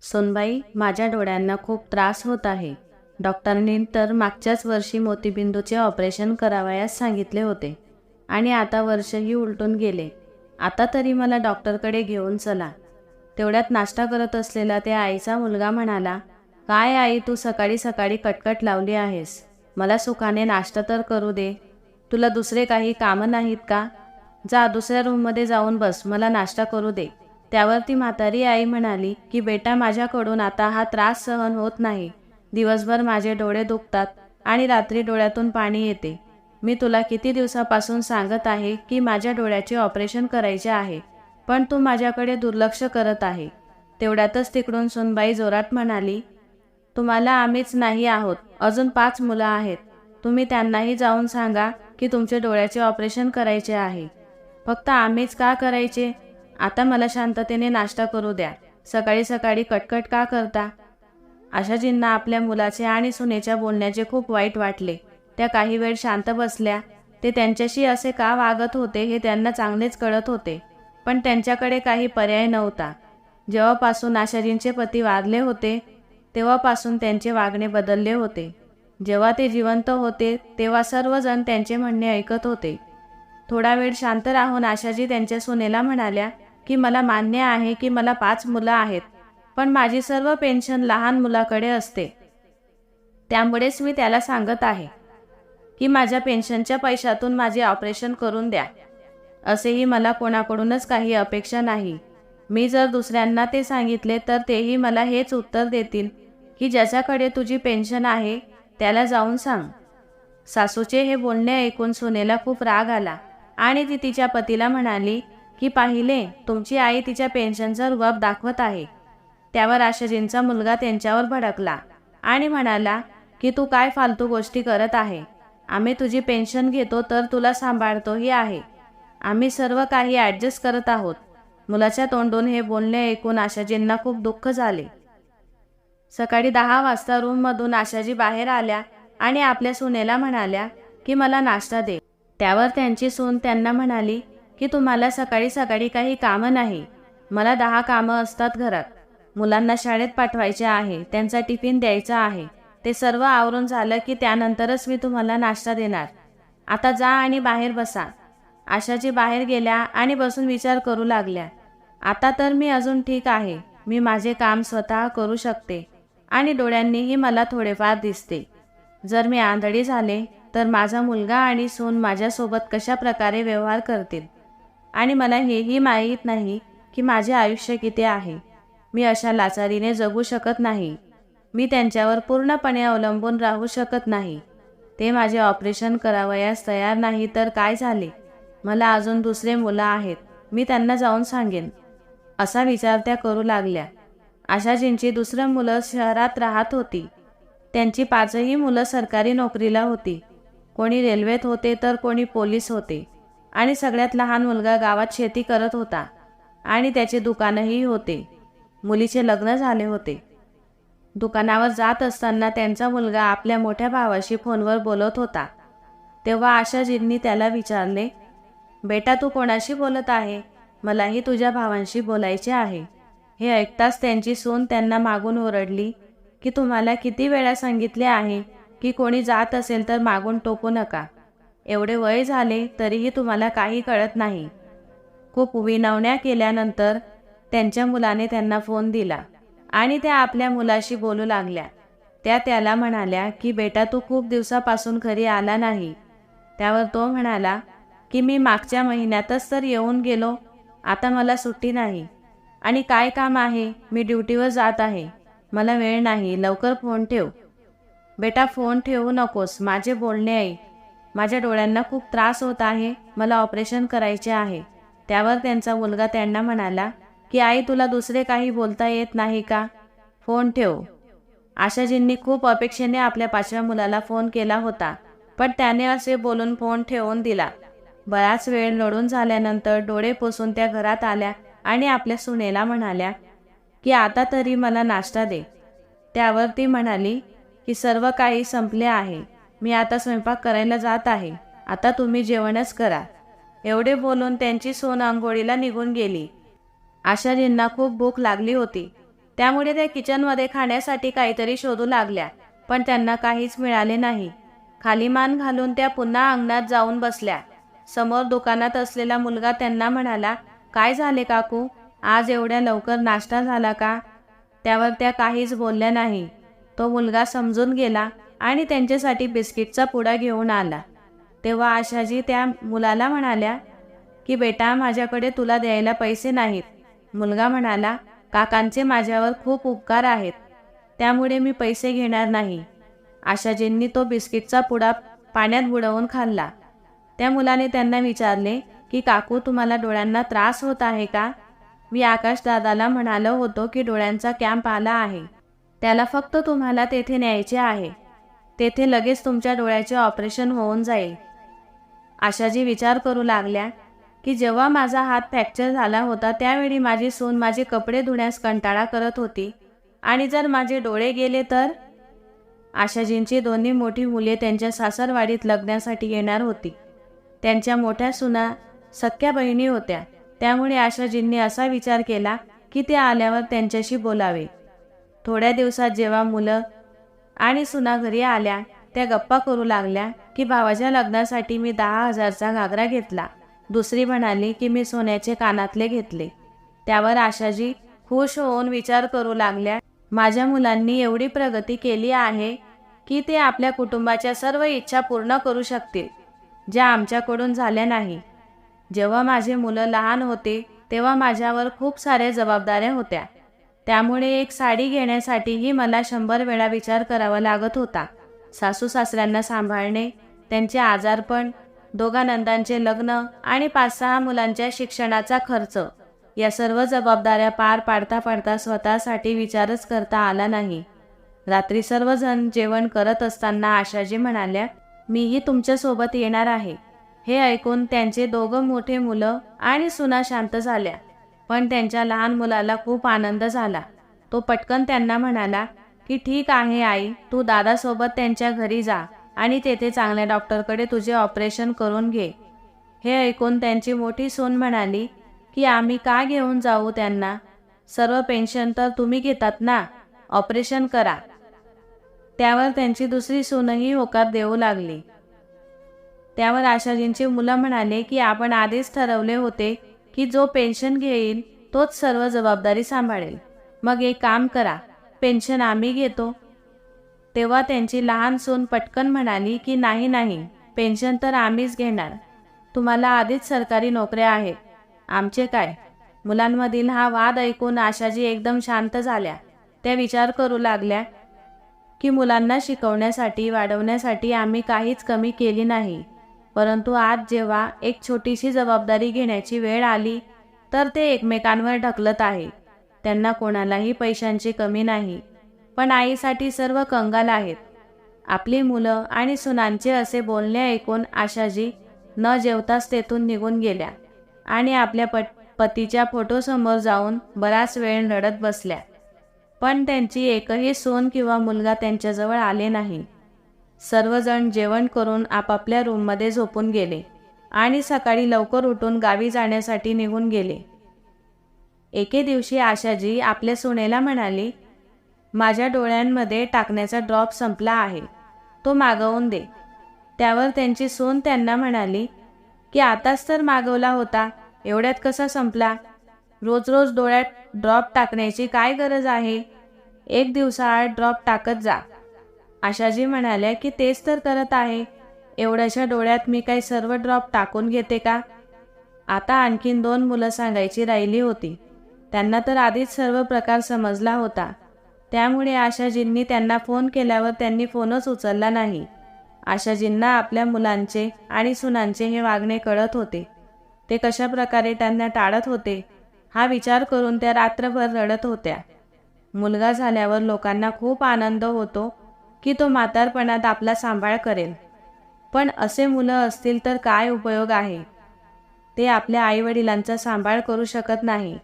सोनबाई, माझ्या डोळ्यांना खूप त्रास होत आहे. डॉक्टरांनी तर मागच्याच वर्षी मोतीबिंदूचे ऑपरेशन करावयास सांगितले होते आणि आता वर्षही उलटून गेले. आता तरी मला डॉक्टरकडे घेऊन चला. तेवढ्यात नाश्ता करत असलेला त्या आईचा मुलगा म्हणाला, काय आई, तू सकाळी सकाळी कटकट लावली आहेस. मला सुखाने नाश्ता तर करू दे. तुला दुसरे काही कामं नाहीत का? जा दुसऱ्या रूममध्ये जाऊन बस, मला नाश्ता करू दे. त्यावर ती म्हातारी आई म्हणाली की बेटा, माझ्याकडून आता हा त्रास सहन होत नाही. दिवसभर माझे डोळे दुखतात आणि रात्री डोळ्यातून पाणी येते. मी तुला किती दिवसापासून सांगत आहे की माझ्या डोळ्याचे ऑपरेशन करायचे आहे, पण तू माझ्याकडे दुर्लक्ष करत आहे. तेवढ्यातच तिकडून सुनबाई जोरात म्हणाली, तुम्हाला आम्हीच नाही आहोत, अजून 5 मुलं आहेत. तुम्ही त्यांनाही जाऊन सांगा की तुमचे डोळ्याचे ऑपरेशन करायचे आहे. फक्त आम्हीच का करायचे? आता मला शांततेने नाश्ता करू द्या. सकाळी सकाळी कटकट का करता? आशाजींना आपल्या मुलाचे आणि सुनेच्या बोलण्याचे खूप वाईट वाटले. त्या काही वेळ शांत बसल्या. ते त्यांच्याशी असे का वागत होते हे त्यांना चांगलेच कळत होते, पण त्यांच्याकडे काही पर्याय नव्हता. जेव्हापासून आशाजींचे पती वारले होते तेव्हापासून त्यांचे वागणे बदलले होते. जेव्हा ते जिवंत होते तेव्हा सर्वजण त्यांचे म्हणणे ऐकत होते. थोडा वेळ शांत राहून आशाजी त्यांच्या सुनेला म्हणाल्या की मला मान्य आहे की मला 5 मुलं आहेत, पण माझी सर्व पेन्शन लहान मुलाकडे असते. त्यामुळेच मी त्याला सांगत आहे की माझ्या पेन्शनच्या पैशातून माझे ऑपरेशन करून द्या. असेही मला कोणाकडूनच काही अपेक्षा नाही. मी जर दुसऱ्यांना ते सांगितले तर तेही मला हेच उत्तर देतील की ज्याच्याकडे तुझी पेन्शन आहे त्याला जाऊन सांग. सासूचे हे बोलणे ऐकून सुनेला खूप राग आला आणि ती तिच्या पतीला म्हणाली की पाहिले, तुमची आई तिच्या पेन्शनचा रुबाब दाखवत आहे. त्यावर आशाजींचा मुलगा त्यांच्यावर भडकला आणि म्हणाला की तू काय फालतू गोष्टी करत आहे. आम्ही तुझी पेन्शन घेतो तर तुला सांभाळतोही आहे. आम्ही सर्व काही ॲडजस्ट करत आहोत. मुलाच्या तोंडून हे बोलणे ऐकून आशाजींना खूप दुःख झाले. सकाळी 10 वाजता रूममधून आशाजी बाहेर आल्या आणि आपल्या सुनेला म्हणाल्या की मला नाश्ता दे. त्यावर त्यांची सून त्यांना म्हणाली की तुम्हाला सकाळी सकाळी काही कामं नाही. मला 10 कामं असतात घरात. मुलांना शाळेत पाठवायचे आहे, त्यांचा टिफिन द्यायचा आहे. ते सर्व आवरून झालं की त्यानंतरच मी तुम्हाला नाश्ता देणार. आता जा आणि बाहेर बसा. आशाजी बाहेर गेल्या आणि बसून विचार करू लागल्या. आता तर मी अजून ठीक आहे. मी माझे काम स्वतः करू शकते आणि डोळ्यांनीही मला थोडेफार दिसते. जर मी आंधळी झाले तर माझा मुलगा आणि सून माझ्यासोबत कशा प्रकारे व्यवहार करतील. आणि मला हेही माहीत नाही की माझे आयुष्य किती आहे. मी अशा लाचारीने जगू शकत नाही. मी त्यांच्यावर पूर्णपणे अवलंबून राहू शकत नाही. ते माझे ऑपरेशन करावयास तयार नाही तर काय झाले? मला अजून दुसरे मुलं आहेत. मी त्यांना जाऊन सांगेन. असा विचार त्या करू लागल्या. आशाजींची दुसरं मुलं शहरात राहत होती. त्यांची 5ही मुलं सरकारी नोकरीला होती. कोणी रेल्वेत होते तर कोणी पोलीस होते आणि सगळ्यात लहान मुलगा गावात शेती करत होता आणि त्याचे दुकानही होते. मुलीचे लग्न झाले होते. दुकानावर जात असताना त्यांचा मुलगा आपल्या मोठ्या भावाशी फोनवर बोलत होता. तेव्हा आशाजींनी त्याला विचारले, बेटा, तू कोणाशी बोलत आहे? मलाही तुझ्या भावांशी बोलायचे आहे. हे ऐकताच त्यांची सून त्यांना मागून ओरडली की तुम्हाला किती वेळा सांगितले आहे की कोणी जात असेल तर मागून टोकू नका. एवढे वय झाले तरीही तुम्हाला काही कळत नाही. खूप विनवण्या केल्यानंतर त्यांच्या मुलाने त्यांना फोन दिला आणि त्या आपल्या मुलाशी बोलू लागल्या. त्या त्याला म्हणाल्या की बेटा, तू खूप दिवसापासून घरी आला नाही. त्यावर तो म्हणाला की मी मागच्या महिन्यातच तर येऊन गेलो. आता मला सुट्टी नाही आणि काय काम आहे? मी ड्युटीवर जात आहे. मला वेळ नाही. लवकर फोन ठेव. बेटा, फोन ठेवू नकोस. माझे बोलणे ऐक. माझ्या डोळ्यांना खूप त्रास होत आहे. मला ऑपरेशन करायचे आहे. त्यावर त्यांचा मुलगा त्यांना म्हणाला की आई, तुला दुसरे काही बोलता येत नाही का? फोन ठेव. आशाजींनी खूप अपेक्षेने आपल्या 5व्या मुलाला फोन केला होता, पण त्याने असे बोलून फोन ठेवून दिला. बराच वेळ लढून झाल्यानंतर डोळे पुसून त्या घरात आल्या आणि आपल्या सुनेला म्हणाल्या की आता तरी मला नाश्ता दे. त्यावर ती म्हणाली की सर्व काही संपले आहे. मी आता स्वयंपाक करायला जात आहे. आता तुम्ही जेवणच करा. एवढे बोलून त्यांची सून अंघोळीला निघून गेली. आशाजींना खूप भूक लागली होती. त्यामुळे त्या किचनमध्ये खाण्यासाठी काहीतरी शोधू लागल्या, पण त्यांना काहीच मिळाले नाही. खाली मान घालून त्या पुन्हा अंगणात जाऊन बसल्या. समोर दुकानात असलेला मुलगा त्यांना म्हणाला, "काय झाले काकू, आज एवढ्या लवकर नाश्ता झाला का?" त्यावर त्या काहीच बोलल्या नाही. तो मुलगा समजून गेला आणि त्यांच्यासाठी बिस्किटचा पुडा घेऊन आला. तेव्हा आशाजी त्या मुलाला म्हणाल्या की बेटा, माझ्याकडे तुला द्यायला पैसे नाहीत. मुलगा म्हणाला, काकांचे माझ्यावर खूप उपकार आहेत, त्यामुळे मी पैसे घेणार नाही. आशाजींनी तो बिस्किटचा पुडा पाण्यात बुडवून खाल्ला. त्या मुलाने त्यांना विचारले की काकू, तुम्हाला डोळ्यांना त्रास होत आहे का? मी आकाश दादाला म्हणालो होतो की डोळ्यांचा कॅम्प आला आहे, त्याला फक्त तुम्हाला तेथे न्यायचे आहे. तेथे लगेच तुमच्या डोळ्याचे ऑपरेशन होऊन जाईल. आशाजी विचार करू लागल्या की जेव्हा माझा हात फ्रॅक्चर झाला होता त्यावेळी माझी सून माझे कपडे धुण्यास कंटाळा करत होती, आणि जर माझे डोळे गेले तर? आशाजींची दोन्ही मोठी मुले त्यांच्या सासरवाडीत लग्नासाठी येणार होती. त्यांच्या मोठ्या सुना सख्या बहिणी होत्या, त्यामुळे आशाजींनी असा विचार केला की ते आल्यावर त्यांच्याशी बोलावे. थोड्या दिवसात जेव्हा मुलं आणि सुना घरी आल्या, त्या गप्पा करू लागल्या की भावाच्या लग्नासाठी मी 10,000चा घागरा घेतला. दुसरी म्हणाली की मी सोन्याचे कानातले घेतले. त्यावर आशाजी खुश होऊन विचार करू लागल्या, माझ्या मुलांनी एवढी प्रगती केली आहे की ते आपल्या कुटुंबाच्या सर्व इच्छा पूर्ण करू शकतील, ज्या आमच्याकडून झाल्या नाही. जेव्हा माझे मुलं लहान होते तेव्हा माझ्यावर खूप साऱ्या जबाबदाऱ्या होत्या, त्यामुळे एक साडी घेण्यासाठीही मला 100 वेळा विचार करावा लागत होता. सासू सासऱ्यांना सांभाळणे, त्यांचे आजारपण, 2 नंदांचे लग्न आणि 5-6 मुलांच्या शिक्षणाचा खर्च, या सर्व जबाबदाऱ्या पार पाडता पाडता स्वतःसाठी विचारच करता आला नाही. रात्री सर्वजण जेवण करत असताना आशाजी म्हणाल्या, मीही तुमच्यासोबत येणार आहे. हे ऐकून त्यांचे 2 मोठे मुलं आणि सुना शांत झाल्या, पण त्यांच्या लहान मुलाला खूप आनंद झाला. तो पटकन त्यांना म्हणाला की ठीक आहे आई, तू दादासोबत त्यांच्या घरी जा आणि तेथे चांगल्या डॉक्टरकडे तुझे ऑपरेशन करून घे. हे ऐकून त्यांची मोठी सून म्हणाली की आम्ही का घेऊन जाऊ त्यांना, सर्व पेन्शन तर तुम्ही घेतात ना, ऑपरेशन करा. त्यावर त्यांची दुसरी सूनही होकार देऊ लागली. त्यावर आशाजींची मुलं म्हणाले की आपण आधीच ठरवले होते की जो पेन्शन घेईल तोच सर्व जबाबदारी सांभाळेल. मग एक काम करा, पेन्शन आम्ही घेतो. तेव्हा त्यांची लहान सून पटकन म्हणाली की नाही नाही, पेन्शन तर आम्हीच घेणार. तुम्हाला आधीच सरकारी नोकऱ्या आहेत, आमचे काय? मुलांमधील हा वाद ऐकून आशाजी एकदम शांत झाल्या. त्या विचार करू लागल्या की मुलांना शिकवण्यासाठी वाढवण्यासाठी आम्ही काहीच कमी केली नाही, परंतु आज जेव्हा एक छोटीशी जबाबदारी घेण्याची वेळ आली तर ते एकमेकांवर ढकलत आहे. त्यांना कोणालाही पैशांची कमी नाही, पण आईसाठी सर्व कंगाल आहेत. आपली मुलं आणि सुनांचे असे बोलणे ऐकून आशाजी न जेवताच तेथून निघून गेल्या आणि आपल्या पतीच्या फोटोसमोर जाऊन बराच वेळ रडत बसल्या. पण त्यांची एकही सून किंवा मुलगा त्यांच्याजवळ आले नाही. सर्वजण जेवण करून आपापल्या रूममध्ये झोपून गेले आणि सकाळी लवकर उठून गावी जाण्यासाठी निघून गेले. एके दिवशी आशाजी आपल्या सुनेला म्हणाली, माझ्या डोळ्यांमध्ये टाकण्याचा ड्रॉप संपला आहे, तो मागवून दे. त्यावर त्यांची सून त्यांना म्हणाली की आताच तर मागवला होता, एवढ्यात कसा संपला? रोज रोज डोळ्यात ड्रॉप टाकण्याची काय गरज आहे? 1 दिवसाआड ड्रॉप टाकत जा. आशाजी म्हणाल्या की तेच तर करत आहे, एवढ्याशा डोळ्यात मी काही सर्व ड्रॉप टाकून घेते का? आता आणखीन 2 मुलं सांगायची राहिली होती. त्यांना तर आधीच सर्व प्रकार समजला होता, त्यामुळे आशाजींनी त्यांना फोन केल्यावर त्यांनी फोनच उचलला नाही. आशाजींना आपल्या मुलांचे आणि सुनांचे हे वागणे कळत होते. ते कशा प्रकारे त्यांना टाळत होते हा विचार करून त्या रात्रभर रडत होत्या. मुलगा झाल्यावर लोकांना खूप आनंद होतो की तो म्हातारपणात आपला सांभाळ करेल, पण असे मुलं असतील तर काय उपयोग आहे? ते आपल्या आईवडिलांचा सांभाळ करू शकत नाही.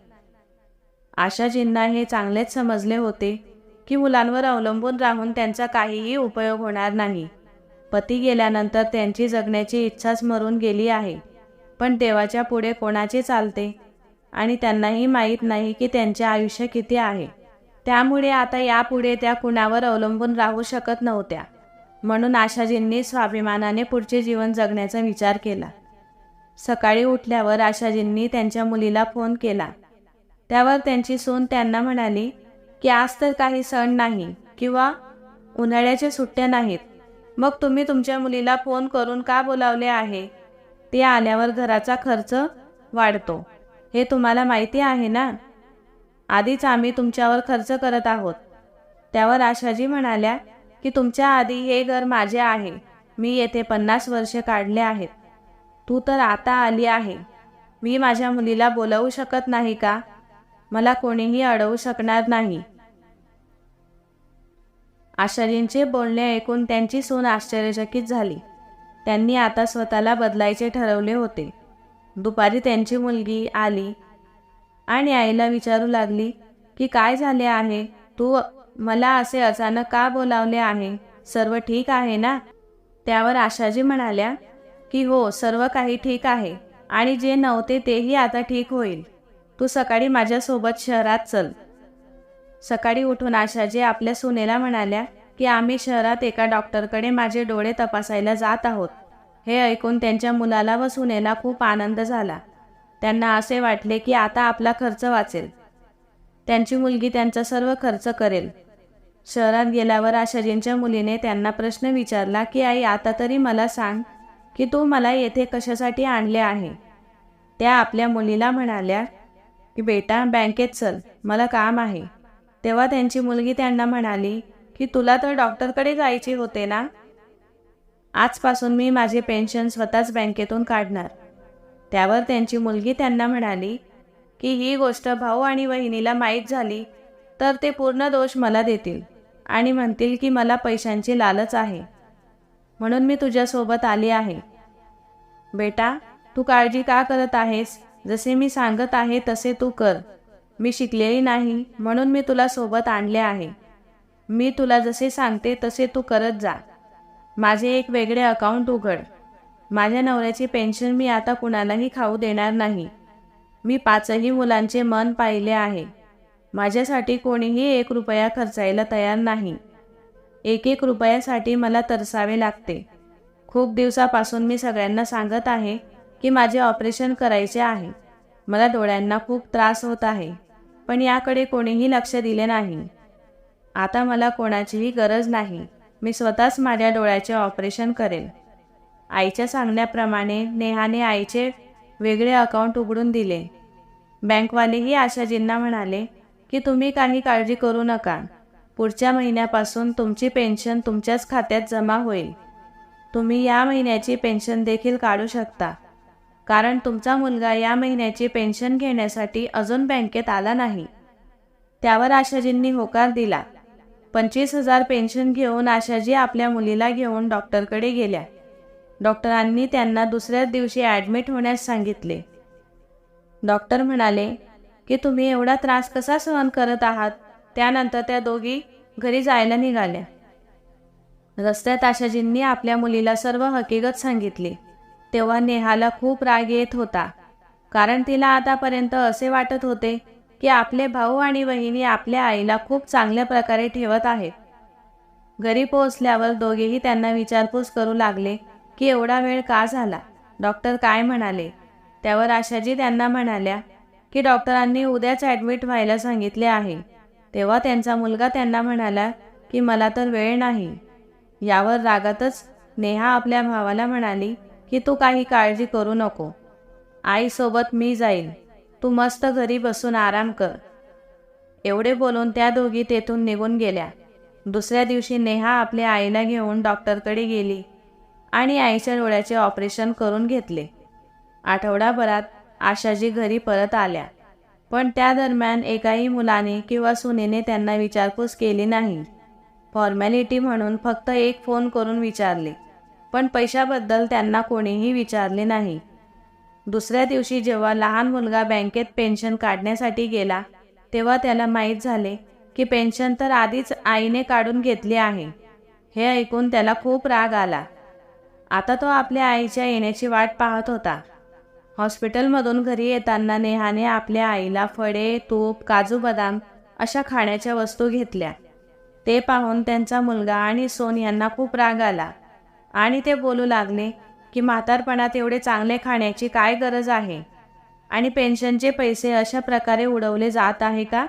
आशाजींना हे चांगलेच समजले होते की मुलांवर अवलंबून राहून त्यांचा काहीही उपयोग होणार नाही. पती गेल्यानंतर त्यांची जगण्याची इच्छाच मरून गेली आहे, पण देवाच्या पुढे कोणाचे चालते? आणि त्यांनाही माहीत नाही की त्यांचे आयुष्य किती आहे. त्यामुळे आता यापुढे त्या कुणावर अवलंबून राहू शकत नव्हत्या. म्हणून आशाजींनी स्वाभिमानाने पुढचे जीवन जगण्याचा विचार केला. सकाळी उठल्यावर आशाजींनी त्यांच्या मुलीला फोन केला. त्यावर त्यांची सून त्यांना म्हणाली की आज तर काही सण नाही किंवा उन्हाळ्याच्या सुट्ट्या नाहीत, मग तुम्ही तुमच्या मुलीला फोन करून का बोलावले आहे? ते आल्यावर घराचा खर्च वाढतो, हे तुम्हाला माहिती आहे ना? आधीच आम्ही तुमच्यावर खर्च करत आहोत. त्यावर आशाजी म्हणाल्या की तुमच्या आधी हे घर माझे आहे. मी येथे 50 वर्षे काढले आहेत. तू तर आता आली आहे. मी माझ्या मुलीला बोलवू शकत नाही का? मला कोणीही अडवू शकणार नाही. आशाजींचे बोलणे ऐकून त्यांची सून आश्चर्यचकित झाली. त्यांनी आता स्वतःला बदलायचे ठरवले होते. दुपारी त्यांची मुलगी आली आणि आईला विचारू लागली की काय झाले आहे? तू मला असे अचानक का बोलावले आहे? सर्व ठीक आहे ना? त्यावर आशाजी म्हणाल्या की हो, सर्व काही ठीक आहे आणि जे नव्हते तेही आता ठीक होईल. तू सकाळी माझ्यासोबत शहरात चल. सकाळी उठून आशाजी आपल्या सुनेला म्हणाल्या की आम्ही शहरात एका डॉक्टरकडे माझे डोळे तपासायला जात आहोत. हे ऐकून त्यांच्या मुलाला व सुनेला खूप आनंद झाला. त्यांना असे वाटले की आता आपला खर्च वाचेल. त्यांची मुलगी त्यांचा सर्व खर्च करेल. शहरात गेल्यावर आशाजींच्या मुलीने त्यांना प्रश्न विचारला की आई, आता तरी मला सांग की तू मला येथे कशासाठी आणले आहे? त्या आपल्या मुलीला म्हणाल्या की बेटा, बँकेत चल, मला काम आहे. तेव्हा त्यांची मुलगी त्यांना म्हणाली की तुला तर डॉक्टरकडे जायचे होते ना? आजपासून मी माझे पेन्शन स्वतःच बँकेतून काढणार. त्यावर त्यांची मुलगी त्यांना म्हणाली की ही गोष्ट भाऊ आणि बहिणीला माहीत झाली तर ते पूर्ण दोष मला देतील आणि म्हणतील की मला पैशांची लालच आहे, म्हणून मी तुझ्यासोबत आली आहे. बेटा, तू काळजी का करत आहेस? जसे मी सांगत आहे तसे तू कर. मी शिकलेली नाही म्हणून मी तुला सोबत आणले आहे. मी तुला जसे सांगते तसे तू करत जा. माझे एक वेगळे अकाउंट उघड. माझ्या नवऱ्याची पेन्शन मी आता कुणालाही खाऊ देणार नाही. मी 5ही मुलांचे मन पाहिले आहे. माझ्यासाठी कोणीही 1 रुपया खर्चायला तयार नाही. 1 रुपयासाठी मला तरसावे लागते. खूप दिवसापासून मी सगळ्यांना सांगत आहे की माझे ऑपरेशन करायचे आहे. मला डोळ्यांना खूप त्रास होत आहे, पण याकडे कोणीही लक्ष दिले नाही. आता मला कोणाचीही गरज नाही. मी स्वतःच माझ्या डोळ्याचे ऑपरेशन करेल. आईच्या सांगण्याप्रमाणे नेहाने आईचे वेगळे अकाउंट उघडून दिले. बँकवालेही आशाजींना म्हणाले की तुम्ही काही काळजी करू नका. पुढच्या महिन्यापासून तुमची पेन्शन तुमच्याच खात्यात जमा होईल. तुम्ही या महिन्याची पेन्शन देखील काढू शकता, कारण तुमचा मुलगा या महिन्याची पेन्शन घेण्यासाठी अजून बँकेत आला नाही. त्यावर आशाजींनी होकार दिला. 25,000 पेन्शन घेऊन आशाजी आपल्या मुलीला घेऊन डॉक्टरकडे गेल्या. डॉक्टरांनी त्यांना दुसऱ्याच दिवशी ॲडमिट होण्यास सांगितले. डॉक्टर म्हणाले की तुम्ही एवढा त्रास कसा सहन करत आहात? त्यानंतर त्या दोघी घरी जायला निघाल्या. रस्त्यात आशाजींनी आपल्या मुलीला सर्व हकीकत सांगितली. तेव्हा नेहाला खूप राग येत होता, कारण तिला आतापर्यंत असे वाटत होते की आपले भाऊ आणि बहिणी आपल्या आईला खूप चांगल्या प्रकारे ठेवत आहेत. घरी पोहोचल्यावर दोघेही त्यांना विचारपूस करू लागले की एवढा वेळ का झाला? डॉक्टर काय म्हणाले? त्यावर आशाजी त्यांना म्हणाल्या की डॉक्टरांनी उद्याच ॲडमिट व्हायला सांगितले आहे. तेव्हा त्यांचा मुलगा त्यांना म्हणाला की मला तर वेळ नाही. यावर रागातच नेहा आपल्या भावाला म्हणाली की तू काही काळजी करू नको. आईसोबत मी जाईल. तू मस्त घरी बसून आराम कर. एवढे बोलून त्या दोघी तेथून निघून गेल्या. दुसऱ्या दिवशी नेहा आपल्या आईला घेऊन डॉक्टरकडे गेली आणि आईच्या डोळ्याचे ऑपरेशन करून घेतले. आठवडाभरात आशाजी घरी परत आल्या, पण त्या दरम्यान एकाही मुलाने किंवा सुनेने त्यांना विचारपूस केली नाही. फॉर्मॅलिटी म्हणून फक्त एक फोन करून विचारले, पण पैशाबद्दल त्यांना कोणीही विचारले नाही. दुसऱ्या दिवशी जेव्हा लहान मुलगा बँकेत पेन्शन काढण्यासाठी गेला, तेव्हा त्याला माहीत झाले की पेन्शन तर आधीच आईने काढून घेतली आहे. हे ऐकून त्याला खूप राग आला. आता तो आपल्या आईच्या येण्याची वाट पाहत होता. हॉस्पिटलमधून घरी येताना नेहाने आपल्या आईला फळे, तूप, काजू बदाम अशा खाण्याच्या वस्तू घेतल्या. ते पाहून त्यांचा मुलगा आणि सोन यांना खूप राग आला आणि ते बोलू लागले की म्हातारपणात एवढे चांगले खाण्याची काय गरज आहे आणि पेन्शनचे पैसे अशा प्रकारे उडवले जात आहे का?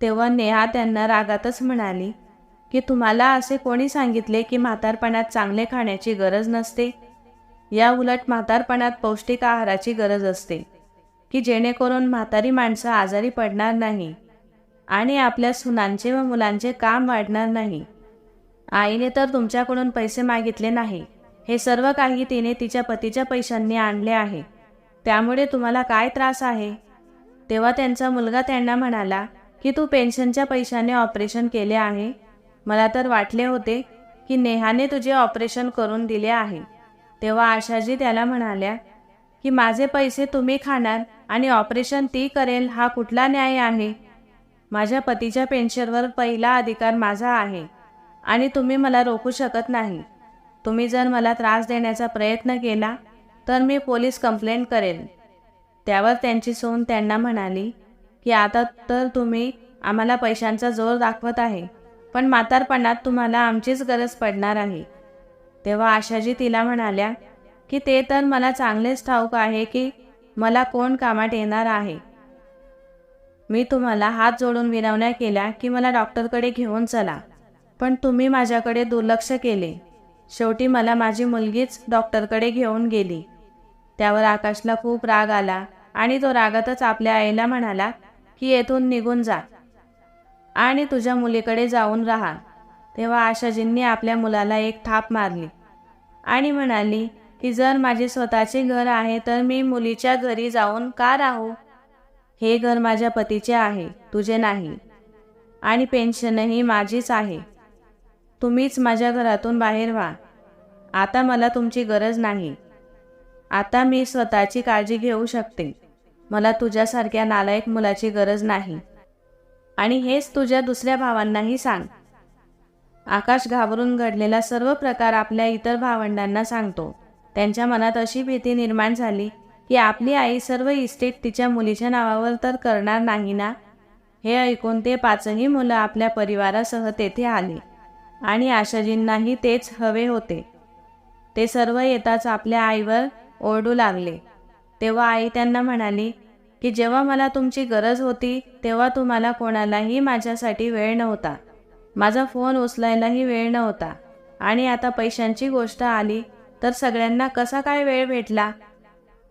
तेव्हा नेहा त्यांना रागातच म्हणाली की तुम्हाला असे कोणी सांगितले की म्हातारपणात चांगले खाण्याची गरज नसते? या उलट म्हातारपणात पौष्टिक आहाराची गरज असते की जेणेकरून म्हातारी माणसं आजारी पडणार नाही आणि आपल्या सुनांचे व मुलांचे काम वाढणार नाही. आईने तर तुमच्याकडून पैसे मागितले नाही, हे सर्व काही तिने तिच्या पतीच्या पैशांनी आणले आहे, त्यामुळे तुम्हाला काय त्रास आहे? तेव्हा त्यांचा मुलगा त्यांना म्हणाला की तू पेन्शनच्या पैशाने ऑपरेशन केले आहे. मला तर वाटले होते की नेहाने तुझे ऑपरेशन करून दिले आहे. तेव्हा आशाजी त्याला म्हणाल्या की माझे पैसे तुम्ही खाणार आणि ऑपरेशन ती करेल, हा कुठला न्याय आहे? माझ्या पतीच्या पेन्शनवर पहिला अधिकार माझा आहे आणि तुम्ही मला रोखू शकत नाही. तुम्ही जर मला त्रास देण्याचा प्रयत्न केला तर मी पोलीस कंप्लेंट करेन. त्यावर त्यांची सून त्यांना म्हणाली की आता तर तुम्ही आम्हाला पैशांचा जोर दाखवत आहे, पण म्हातारपणात तुम्हाला आमचीच गरज पडणार आहे. तेव्हा आशाजी तिला म्हणाल्या की ते तर मला चांगलेच ठाऊक आहे की मला कोण कामात येणार आहे. मी तुम्हाला हात जोडून विनवण्या केल्या की मला डॉक्टरकडे घेऊन चला, पण तुम्ही माझ्याकडे दुर्लक्ष केले. शेवटी मला माझी मुलगीच डॉक्टरकडे घेऊन गेली. त्यावर आकाशला खूप राग आला आणि तो रागातच आपल्या आईला म्हणाला की येथून निघून जा आणि तुझ्या मुलीकडे जाऊन राहा. तेव्हा आशाजींनी आपल्या मुलाला एक थाप मारली आणि म्हणाली की जर माझे स्वतःचे घर आहे तर मी मुलीच्या घरी जाऊन का राहू? हे घर माझ्या पतीचे आहे, तुझे नाही, आणि पेन्शनही माझीच आहे. तुम्हीच माझ्या घरातून बाहेर व्हा. आता मला तुमची गरज नाही. आता मी स्वतःची काळजी घेऊ शकते. मला तुझ्यासारख्या नालायक मुलाची गरज नाही. आणि हेच तुझ्या दुसऱ्या भावांनाही सांग. आकाश घाबरून घडलेला सर्व प्रकार आपल्या इतर भावंडांना सांगतो. त्यांच्या मनात अशी भीती निर्माण झाली की आपली आई सर्व इस्टेट तिच्या मुलीच्या नावावर तर करणार नाही ना. हे ऐकून ते पाचही मुलं आपल्या परिवारासह तेथे आले आणि आशाजींनाही तेच हवे होते. ते सर्व येताच आपल्या आईवर ओरडू लागले. तेव्हा आई त्यांना म्हणाली की जेव्हा मला तुमची गरज होती तेव्हा तुम्हाला कोणालाही माझ्यासाठी वेळ नव्हता. माझा फोन उचलायलाही वेळ नव्हता आणि आता पैशांची गोष्ट आली तर सगळ्यांना कसा काय वेळ भेटला?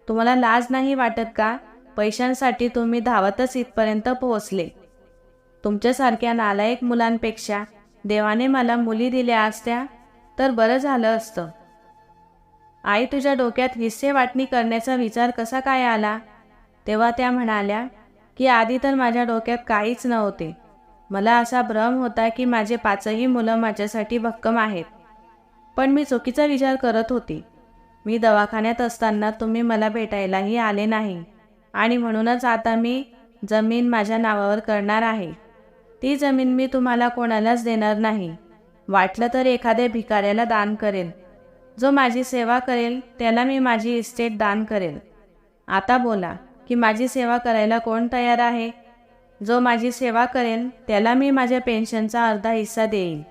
तुम्हाला लाज नाही वाटत का? पैशांसाठी तुम्ही धावतच इथपर्यंत पोहोचले. तुमच्यासारख्या नालायक मुलांपेक्षा देवाने मला मुली दिल्या असत्या तर बरं झालं असतं. आई, तुझ्या डोक्यात हिस्से वाटणी करण्याचा विचार कसा काय आला? तेव्हा त्या म्हणाल्या की आधी तर माझ्या डोक्यात काहीच नव्हते. मला असा भ्रम होता की माझे पाचही मुलं माझ्यासाठी भक्कम आहेत, पण मी चुकीचा विचार करत होती. मी दवाखान्यात असताना तुम्ही मला भेटायलाही आले नाही आणि म्हणूनच आता मी जमीन माझ्या नावावर करणार आहे. ती जमीन मी तुम्हाला कोणालाच देणार नाही. वाटलं तर एखाद्या भिकाऱ्याला दान करेल. जो माझी सेवा करेल त्याला मी माझी इस्टेट दान करेल. आता बोला की माझी सेवा करायला कोण तयार आहे? जो माझी सेवा करेल त्याला मी माझ्या पेन्शनचा अर्धा हिस्सा देईन.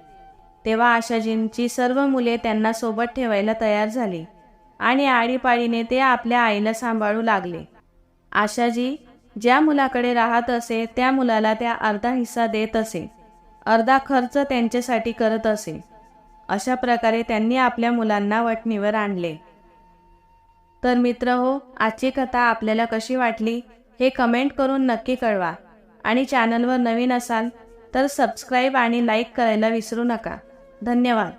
तेव्हा आशाजींची सर्व मुले त्यांना सोबत ठेवायला तयार झाली आणि आळीपाळीने ते आपल्या आईला सांभाळू लागले. आशाजी ज्या मुलाकडे राहत असे त्या मुलाला त्या अर्धा हिस्सा देत असे, अर्धा खर्च त्यांच्यासाठी करत असे. अशा प्रकारे त्यांनी आपल्या मुलांना वठणीवर आणले. तर मित्रहो, आजची कथा आपल्याला कशी वाटली हे कमेंट करून नक्की कळवा आणि चॅनलवर नवीन असाल तर सबस्क्राईब आणि लाईक करायला विसरू नका. धन्यवाद.